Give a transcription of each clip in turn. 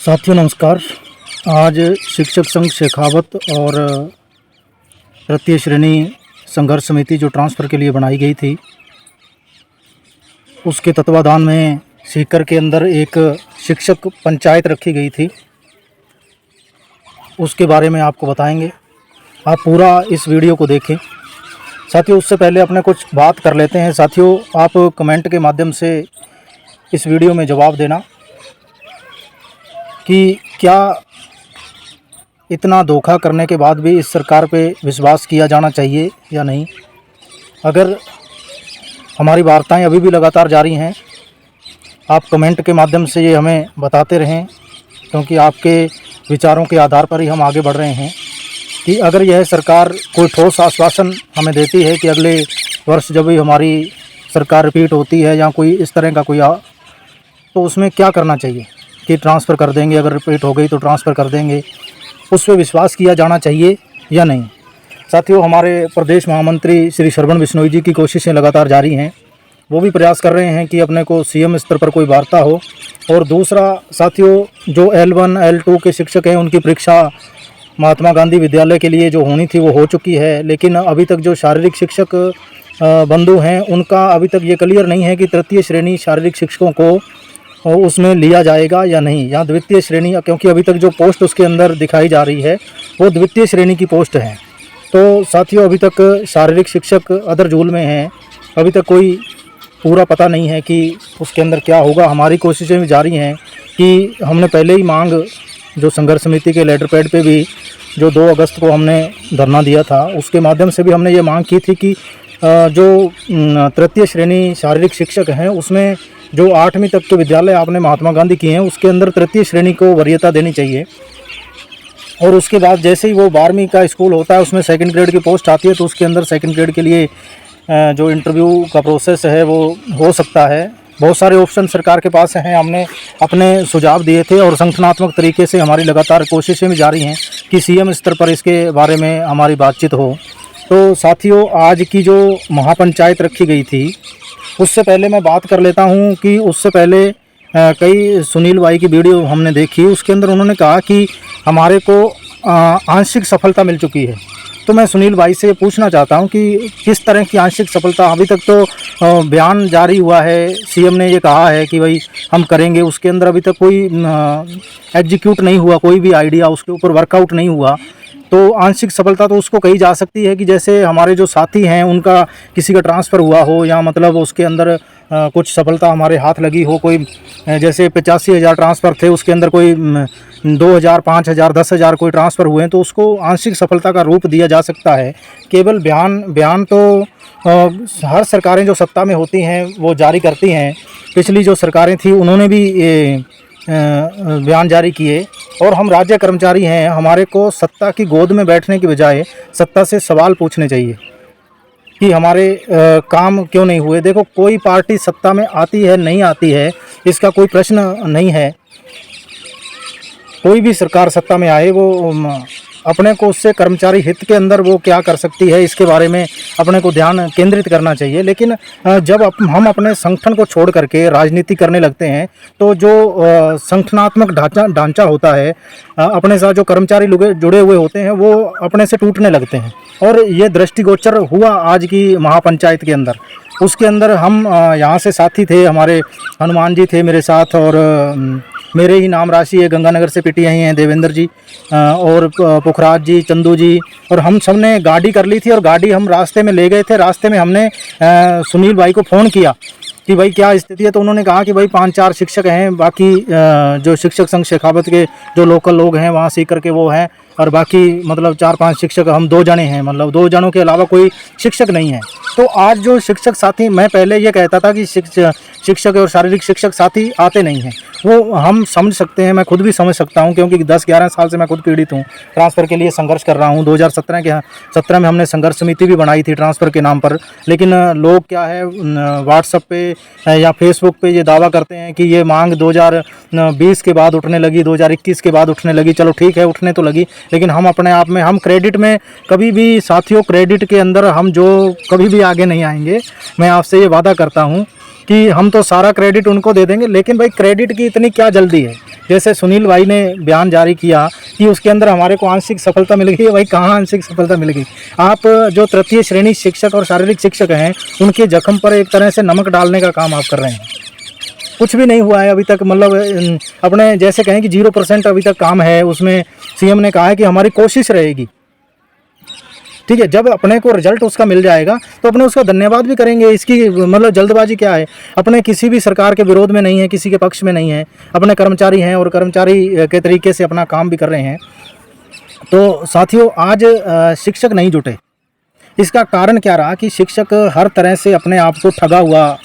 साथियों नमस्कार। आज शिक्षक संघ शेखावत और तृतीय श्रेणी संघर्ष समिति जो ट्रांसफ़र के लिए बनाई गई थी, उसके तत्वाधान में सीकर के अंदर एक शिक्षक पंचायत रखी गई थी। उसके बारे में आपको बताएंगे, आप पूरा इस वीडियो को देखें। साथियों उससे पहले अपने कुछ बात कर लेते हैं। साथियों आप कमेंट के माध्यम से इस वीडियो में जवाब देना कि क्या इतना धोखा करने के बाद भी इस सरकार पे विश्वास किया जाना चाहिए या नहीं। अगर हमारी वार्ताएं अभी भी लगातार जारी हैं, आप कमेंट के माध्यम से ये हमें बताते रहें, क्योंकि आपके विचारों के आधार पर ही हम आगे बढ़ रहे हैं कि अगर यह सरकार कोई ठोस आश्वासन हमें देती है कि अगले वर्ष जब भी हमारी सरकार रिपीट होती है या कोई इस तरह का कोई तो उसमें क्या करना चाहिए कि ट्रांसफ़र कर देंगे, अगर रिपीट हो गई तो ट्रांसफ़र कर देंगे, उस पर विश्वास किया जाना चाहिए या नहीं। साथियों हमारे प्रदेश महामंत्री श्री श्रवण बिश्नोई जी की कोशिशें लगातार जारी हैं। वो भी प्रयास कर रहे हैं कि अपने को सीएम स्तर पर कोई वार्ता हो। और दूसरा साथियों, जो L1 L2 के शिक्षक हैं उनकी परीक्षा महात्मा गांधी विद्यालय के लिए जो होनी थी वो हो चुकी है, लेकिन अभी तक जो शारीरिक शिक्षक बंधु हैं उनका अभी तक ये क्लियर नहीं है कि तृतीय श्रेणी शारीरिक शिक्षकों को उसमें लिया जाएगा या नहीं, या द्वितीय श्रेणी, क्योंकि अभी तक जो पोस्ट उसके अंदर दिखाई जा रही है वो द्वितीय श्रेणी की पोस्ट है। तो साथियों अभी तक शारीरिक शिक्षक अदर झूल में हैं, अभी तक कोई पूरा पता नहीं है कि उसके अंदर क्या होगा। हमारी कोशिशें भी जारी हैं कि हमने पहले ही मांग जो संघर्ष समिति के लेटर पैड पे भी जो 2 अगस्त को हमने धरना दिया था, उसके माध्यम से भी हमने ये मांग की थी कि जो तृतीय श्रेणी शारीरिक शिक्षक हैं उसमें जो 8वीं तक के विद्यालय आपने महात्मा गांधी किए हैं उसके अंदर तृतीय श्रेणी को वरीयता देनी चाहिए। और उसके बाद जैसे ही वो 12वीं का स्कूल होता है उसमें सेकंड ग्रेड की पोस्ट आती है, तो उसके अंदर सेकंड ग्रेड के लिए जो इंटरव्यू का प्रोसेस है वो हो सकता है। बहुत सारे ऑप्शन सरकार के पास हैं, हमने अपने सुझाव दिए थे और संगठनात्मक तरीके से हमारी लगातार कोशिशें भी जारी हैं कि सीएम स्तर पर इसके बारे में हमारी बातचीत हो। तो साथियों आज की जो महापंचायत रखी गई थी उससे पहले मैं बात कर लेता हूं कि उससे पहले कई सुनील भाई की वीडियो हमने देखी, उसके अंदर उन्होंने कहा कि हमारे को आंशिक सफलता मिल चुकी है। तो मैं सुनील भाई से पूछना चाहता हूं कि किस तरह की आंशिक सफलता। अभी तक तो बयान जारी हुआ है, सीएम ने ये कहा है कि भाई हम करेंगे, उसके अंदर अभी तक कोई एग्जीक्यूट नहीं हुआ, कोई भी आइडिया उसके ऊपर वर्कआउट नहीं हुआ। तो आंशिक सफलता तो उसको कही जा सकती है कि जैसे हमारे जो साथी हैं उनका किसी का ट्रांसफ़र हुआ हो, या मतलब उसके अंदर कुछ सफलता हमारे हाथ लगी हो। कोई जैसे 85,000 ट्रांसफ़र थे, उसके अंदर कोई 2,000, 5,000, 10,000 कोई ट्रांसफ़र हुए हैं, तो उसको आंशिक सफलता का रूप दिया जा सकता है। केवल बयान तो हर सरकारें जो सत्ता में होती हैं वो जारी करती हैं। पिछली जो सरकारें थी उन्होंने भी बयान जारी किए। और हम राज्य कर्मचारी हैं, हमारे को सत्ता की गोद में बैठने की बजाय सत्ता से सवाल पूछने चाहिए कि हमारे काम क्यों नहीं हुए। देखो कोई पार्टी सत्ता में आती है नहीं आती है इसका कोई प्रश्न नहीं है, कोई भी सरकार सत्ता में आए वो अपने को उससे कर्मचारी हित के अंदर वो क्या कर सकती है इसके बारे में अपने को ध्यान केंद्रित करना चाहिए। लेकिन जब हम अपने संगठन को छोड़ करके राजनीति करने लगते हैं तो जो संगठनात्मक ढांचा होता है, अपने साथ जो कर्मचारी लोग जुड़े हुए होते हैं वो अपने से टूटने लगते हैं। और ये दृष्टिगोचर हुआ आज की महापंचायत के अंदर। उसके अंदर हम यहाँ से साथी थे, हमारे हनुमान जी थे मेरे साथ, और मेरे ही नाम राशि है, गंगानगर से पीटीआई हैं देवेंद्र जी और पुखराज जी, चंदू जी, और हम सब ने गाड़ी कर ली थी और गाड़ी हम रास्ते में ले गए थे। रास्ते में हमने सुनील भाई को फ़ोन किया कि भाई क्या स्थिति है, तो उन्होंने कहा कि भाई 5-4 शिक्षक हैं, बाकी जो शिक्षक संघ शेखावत के जो लोकल लोग हैं वहाँ सीकर के वो हैं, और बाकी मतलब 4-5 शिक्षक, हम 2 जने हैं, मतलब 2 जनों के अलावा कोई शिक्षक नहीं है। तो आज जो शिक्षक साथी, मैं पहले ये कहता था कि शिक्षक और शारीरिक शिक्षक साथी आते नहीं हैं, वो हम समझ सकते हैं, मैं खुद भी समझ सकता हूं, क्योंकि 10-11 साल से मैं खुद पीड़ित हूं, ट्रांसफ़र के लिए संघर्ष कर रहा हूं। 2017 में हमने संघर्ष समिति भी बनाई थी ट्रांसफ़र के नाम पर, लेकिन लोग क्या है व्हाट्सएप पे या फेसबुक पे ये दावा करते हैं कि ये मांग 2020 के बाद उठने लगी, 2021 के बाद उठने लगी। चलो ठीक है, उठने तो लगी, लेकिन हम अपने आप में, हम क्रेडिट में कभी भी साथियों, क्रेडिट के अंदर हम जो कभी भी आगे नहीं आएंगे। मैं आपसे ये वादा करता हूँ कि हम तो सारा क्रेडिट उनको दे देंगे, लेकिन भाई क्रेडिट की इतनी क्या जल्दी है जैसे सुनील भाई ने बयान जारी किया कि उसके अंदर हमारे को आंशिक सफलता मिल गई है, भाई कहाँ आंशिक सफलता मिल गई। आप जो तृतीय श्रेणी शिक्षक और शारीरिक शिक्षक हैं, उनके जख्म पर एक तरह से नमक डालने का काम आप कर रहे हैं। कुछ भी नहीं हुआ है अभी तक, मतलब अपने जैसे कहें कि 0% अभी तक काम है। उसमें सीएम ने कहा है कि हमारी कोशिश रहेगी, ठीक है। जब अपने को रिजल्ट उसका मिल जाएगा तो अपने उसका धन्यवाद भी करेंगे। इसकी मतलब जल्दबाजी क्या है? अपने किसी भी सरकार के विरोध में नहीं है, किसी के पक्ष में नहीं है, अपने कर्मचारी हैं और कर्मचारी के तरीके से अपना काम भी कर रहे हैं। तो साथियों, आज शिक्षक नहीं जुटे, इसका कारण क्या रहा कि शिक्षक हर तरह से अपने आप को ठगा हुआ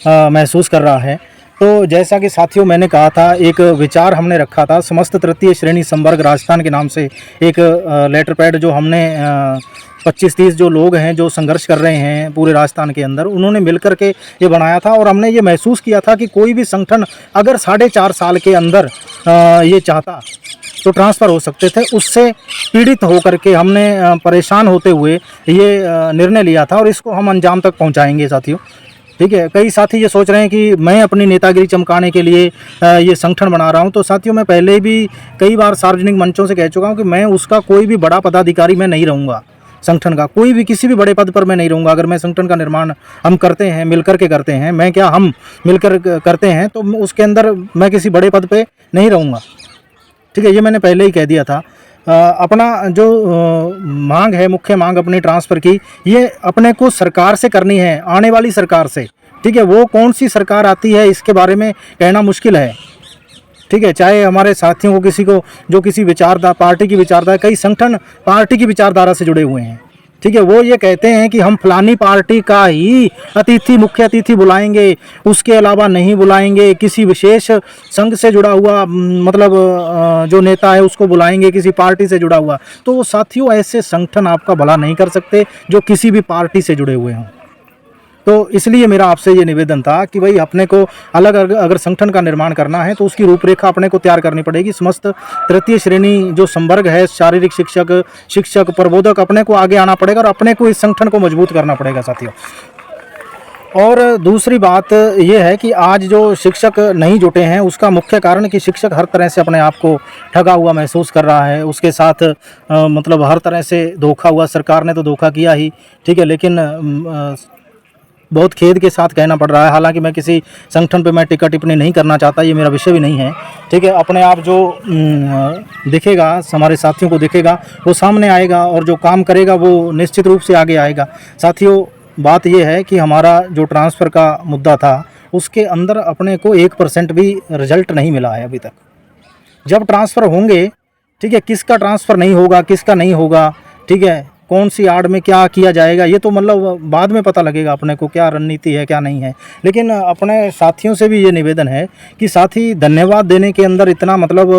महसूस कर रहा है। तो जैसा कि साथियों मैंने कहा था, एक विचार हमने रखा था, समस्त तृतीय श्रेणी संवर्ग राजस्थान के नाम से एक लेटर पैड जो हमने 25-30 जो लोग हैं जो संघर्ष कर रहे हैं पूरे राजस्थान के अंदर, उन्होंने मिलकर के ये बनाया था। और हमने ये महसूस किया था कि कोई भी संगठन अगर 4.5 साल के अंदर ये चाहता तो ट्रांसफ़र हो सकते थे। उससे पीड़ित होकर के हमने परेशान होते हुए ये निर्णय लिया था और इसको हम अंजाम तक पहुँचाएँगे साथियों, ठीक है। कई साथी ये सोच रहे हैं कि मैं अपनी नेतागिरी चमकाने के लिए ये संगठन बना रहा हूँ। तो साथियों, मैं पहले भी कई बार सार्वजनिक मंचों से कह चुका हूँ कि मैं उसका कोई भी बड़ा पदाधिकारी मैं नहीं रहूँगा। संगठन का कोई भी किसी भी बड़े पद पर मैं नहीं रहूँगा। अगर मैं संगठन का निर्माण हम करते हैं, मिलकर के करते हैं, मैं क्या हम मिलकर करते हैं, तो उसके अंदर मैं किसी बड़े पद पर नहीं रहूँगा, ठीक है। ये मैंने पहले ही कह दिया था। अपना जो मांग है, मुख्य मांग अपनी ट्रांसफ़र की, ये अपने को सरकार से करनी है, आने वाली सरकार से, ठीक है। वो कौन सी सरकार आती है इसके बारे में कहना मुश्किल है, ठीक है। चाहे हमारे साथियों को किसी को जो किसी विचारधारा पार्टी की विचारधारा, कई संगठन पार्टी की विचारधारा से जुड़े हुए हैं, ठीक है। वो ये कहते हैं कि हम फलानी पार्टी का ही अतिथि, मुख्य अतिथि बुलाएंगे, उसके अलावा नहीं बुलाएंगे। किसी विशेष संघ से जुड़ा हुआ मतलब जो नेता है उसको बुलाएंगे, किसी पार्टी से जुड़ा हुआ। तो साथियों, ऐसे संगठन आपका भला नहीं कर सकते जो किसी भी पार्टी से जुड़े हुए हों। तो इसलिए मेरा आपसे ये निवेदन था कि भाई अपने को अलग अगर संगठन का निर्माण करना है तो उसकी रूपरेखा अपने को तैयार करनी पड़ेगी। समस्त तृतीय श्रेणी जो संवर्ग है, शारीरिक शिक्षक प्रबोधक, अपने को आगे आना पड़ेगा और अपने को इस संगठन को मजबूत करना पड़ेगा साथियों। और दूसरी बात यह है कि आज जो शिक्षक नहीं जुटे हैं उसका मुख्य कारण कि शिक्षक हर तरह से अपने आप को ठगा हुआ महसूस कर रहा है। उसके साथ मतलब हर तरह से धोखा हुआ। सरकार ने तो धोखा किया ही, ठीक है, लेकिन बहुत खेद के साथ कहना पड़ रहा है। हालांकि मैं किसी संगठन पे मैं टिक्का टिप्पणी नहीं करना चाहता, ये मेरा विषय भी नहीं है, ठीक है। अपने आप जो दिखेगा, हमारे साथियों को दिखेगा, वो सामने आएगा और जो काम करेगा वो निश्चित रूप से आगे आएगा। साथियों, बात यह है कि हमारा जो ट्रांसफ़र का मुद्दा था उसके अंदर अपने को 1% भी रिजल्ट नहीं मिला है अभी तक। जब ट्रांसफ़र होंगे, ठीक है, किसका ट्रांसफ़र नहीं होगा, किसका नहीं होगा, ठीक है, कौन सी आड़ में क्या किया जाएगा, ये तो मतलब बाद में पता लगेगा अपने को क्या रणनीति है क्या नहीं है। लेकिन अपने साथियों से भी ये निवेदन है कि साथी धन्यवाद देने के अंदर इतना मतलब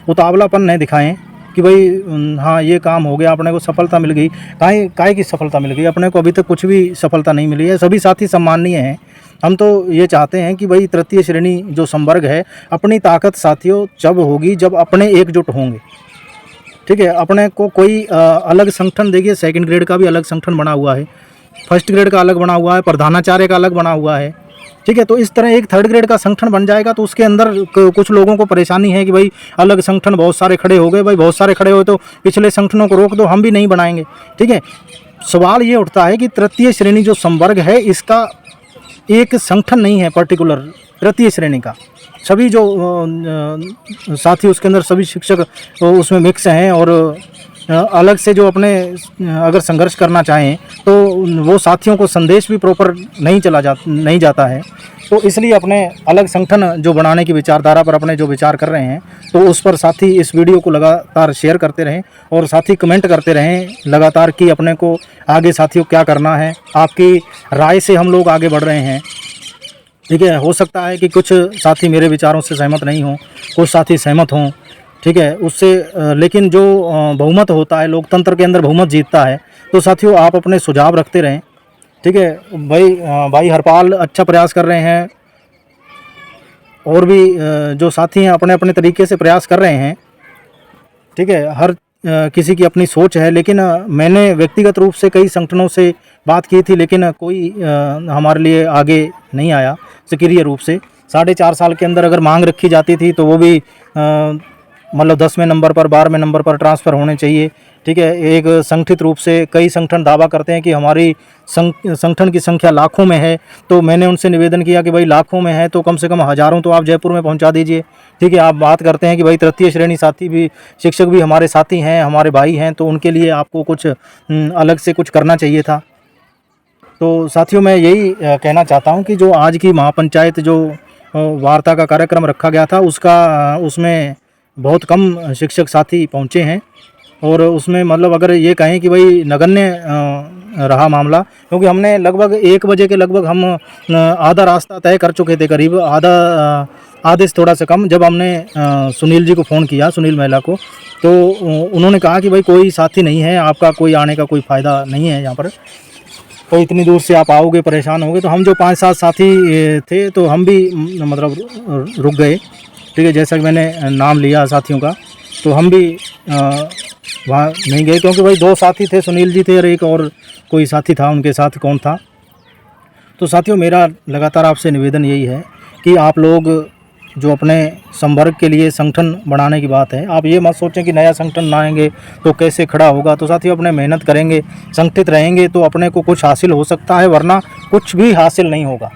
उतावलापन नहीं दिखाएं कि भाई हाँ ये काम हो गया, अपने को सफलता मिल गई। काहे की सफलता मिल गई? अपने को अभी तक कुछ भी सफलता नहीं मिली है। सभी साथी सम्माननीय हैं। हम तो ये चाहते हैं कि भाई तृतीय श्रेणी जो संवर्ग है, अपनी ताकत साथियों जब होगी जब अपने एकजुट होंगे, ठीक है। अपने को कोई अलग संगठन, देखिए सेकंड ग्रेड का भी अलग संगठन बना हुआ है, फर्स्ट ग्रेड का अलग बना हुआ है, प्रधानाचार्य का अलग बना हुआ है, ठीक है। तो इस तरह एक थर्ड ग्रेड का संगठन बन जाएगा तो उसके अंदर कुछ लोगों को परेशानी है कि भाई अलग संगठन बहुत सारे खड़े हो गए। भाई बहुत सारे खड़े हुए तो पिछले संगठनों को रोक दो, हम भी नहीं बनाएंगे, ठीक है। सवाल ये उठता है कि तृतीय श्रेणी जो संवर्ग है इसका एक संगठन नहीं है पर्टिकुलर तृतीय श्रेणी का। सभी जो साथी उसके अंदर सभी शिक्षक उसमें मिक्स हैं और अलग से जो अपने अगर संघर्ष करना चाहें तो वो साथियों को संदेश भी प्रॉपर नहीं जाता है। तो इसलिए अपने अलग संगठन जो बनाने की विचारधारा पर अपने जो विचार कर रहे हैं तो उस पर साथी इस वीडियो को लगातार शेयर करते रहें और साथी कमेंट करते रहें लगातार कि अपने को आगे साथियों क्या करना है। आपकी राय से हम लोग आगे बढ़ रहे हैं, ठीक है। हो सकता है कि कुछ साथी मेरे विचारों से सहमत नहीं हों, कुछ साथी सहमत हों, ठीक है, उससे लेकिन जो बहुमत होता है, लोकतंत्र के अंदर बहुमत जीतता है। तो साथियों आप अपने सुझाव रखते रहें, ठीक है। भाई हरपाल अच्छा प्रयास कर रहे हैं और भी जो साथी हैं अपने अपने तरीके से प्रयास कर रहे हैं, ठीक है। हर किसी की अपनी सोच है। लेकिन मैंने व्यक्तिगत रूप से कई संगठनों से बात की थी लेकिन कोई हमारे लिए आगे नहीं आया सक्रिय रूप से। 4.5 साल के अंदर अगर मांग रखी जाती थी तो वो भी मतलब 10वें नंबर पर 12वें नंबर पर ट्रांसफ़र होने चाहिए। ठीक है, एक संगठित रूप से कई संगठन दावा करते हैं कि हमारी संगठन की संख्या लाखों में है, तो मैंने उनसे निवेदन किया कि भाई लाखों में है तो कम से कम हज़ारों तो आप जयपुर में पहुंचा दीजिए। ठीक है, आप बात करते हैं कि भाई तृतीय श्रेणी साथी भी, शिक्षक भी हमारे साथी हैं, हमारे भाई हैं, तो उनके लिए आपको कुछ अलग से कुछ करना चाहिए था। तो साथियों, मैं यही कहना चाहता हूं कि जो आज की महापंचायत जो वार्ता का कार्यक्रम रखा गया था उसमें बहुत कम शिक्षक साथी पहुंचे हैं, और उसमें मतलब अगर ये कहें कि भाई नगण्य रहा मामला, क्योंकि हमने लगभग 1 बजे के लगभग हम आधा रास्ता तय कर चुके थे, करीब आधे से थोड़ा सा कम, जब हमने सुनील जी को फ़ोन किया, सुनील महिला को, तो उन्होंने कहा कि भाई कोई साथी नहीं है, आपका कोई आने का कोई फ़ायदा नहीं है यहाँ पर, तो इतनी दूर से आप आओगे, परेशान होगे। तो हम जो 5-7 साथी थे तो हम भी मतलब रुक गए। ठीक है, जैसा कि मैंने नाम लिया साथियों का, तो हम भी वहाँ नहीं गए, क्योंकि भाई 2 साथी थे, सुनील जी थे और एक और कोई साथी था, उनके साथ कौन था। तो साथियों, मेरा लगातार आपसे निवेदन यही है कि आप लोग जो अपने संवर्ग के लिए संगठन बनाने की बात है, आप ये मत सोचें कि नया संगठन ना आएंगे तो कैसे खड़ा होगा। तो साथियों, अपने मेहनत करेंगे, संगठित रहेंगे तो अपने को कुछ हासिल हो सकता है, वरना कुछ भी हासिल नहीं होगा,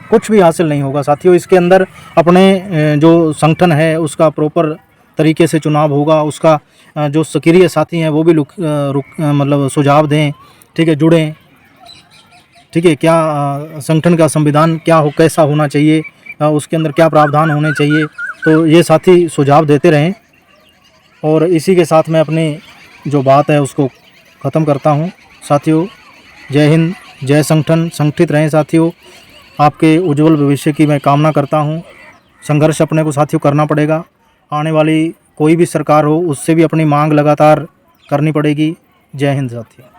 कुछ भी हासिल नहीं होगा। साथियों, इसके अंदर अपने जो संगठन है उसका प्रॉपर तरीके से चुनाव होगा, उसका जो सक्रिय साथी हैं वो भी मतलब सुझाव दें। ठीक है, जुड़ें। ठीक है, क्या संगठन का संविधान क्या हो, कैसा होना चाहिए, उसके अंदर क्या प्रावधान होने चाहिए, तो ये साथी सुझाव देते रहें। और इसी के साथ मैं अपनी जो बात है उसको ख़त्म करता हूँ। साथियों, जय हिंद, जय संगठन, संगठित रहें साथियों। आपके उज्जवल भविष्य की मैं कामना करता हूँ। संघर्ष अपने को साथियों करना पड़ेगा, आने वाली कोई भी सरकार हो उससे भी अपनी मांग लगातार करनी पड़ेगी। जय हिंद साथियों।